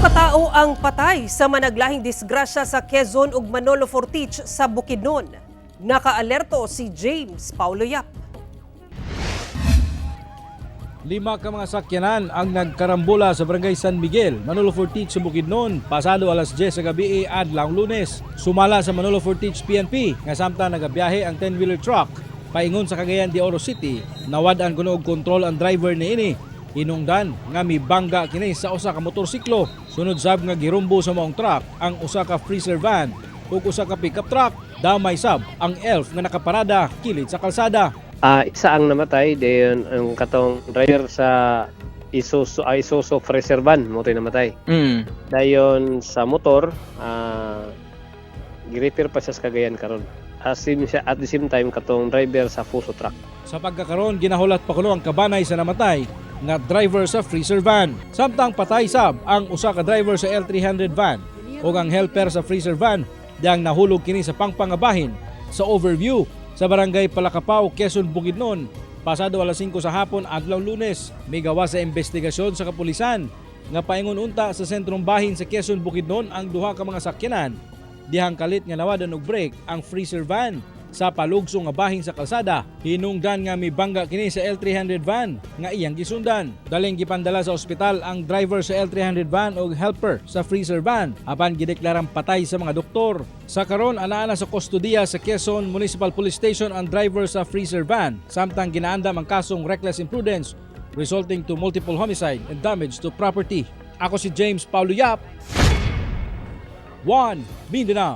Katao ang patay sa managlahing disgrasya sa Quezon ug Manolo Fortich sa Bukidnon. Nakaalerto si James Paulo Yap. 5 ka mga sakyanan ang nagkarambola sa barangay San Miguel, Manolo Fortich sa Bukidnon, pasado alas 10 sa gabi adlawng Lunes. Sumala sa Manolo Fortich PNP nga samtang nagabiyahe ang 10-wheeler truck paingon sa Cagayan de Oro City. Nawad-an kuno og kontrol ang driver niini. Hinungdan nga mibangga kini sa usa ka motorsiklo. Sunod sab nga girumbo sa maong truck ang usa ka freezer van ug usa ka pickup truck. Damay sab ang elf nga nakaparada kilid sa kalsada. Isa ang namatay, dayon ang katong driver sa Isuzu freezer van mo namatay. Dayon sa motor, gi-repair pa siya sa Cagayan karon. At the same time katong driver sa Fuso truck. Sa pagkakaroon ginahulat pa kuno ang kabanay sa namatay nga driver sa freezer van. Samtang patay sab ang usa ka driver sa L300 van ug ang helper sa freezer van diyang nahulog kini sa pangpangabahin sa overview sa barangay Palakapaw, Quezon, Bukidnon. Pasado alas 5 sa hapon adlawng Lunes, may gawa sa investigasyon sa kapulisan nga paingon unta sa sentrong bahin sa Quezon, Bukidnon ang duha ka mga sakyanan. Dihang kalit nga nawadan og brake ang freezer van sa palugsong nga bahin sa kalsada. Hinungdan nga mibangga kini sa L300 van nga iyang gisundan. Daling gipandala sa ospital ang driver sa L300 van ug helper sa freezer van apan gideklarang patay sa mga doktor. Sa karon ana sa kustodiya sa Quezon Municipal Police Station ang driver sa freezer van samtang ginaandam ang kasong reckless imprudence resulting to multiple homicide and damage to property. Ako si James Paulo Yap, 1 Mindanao.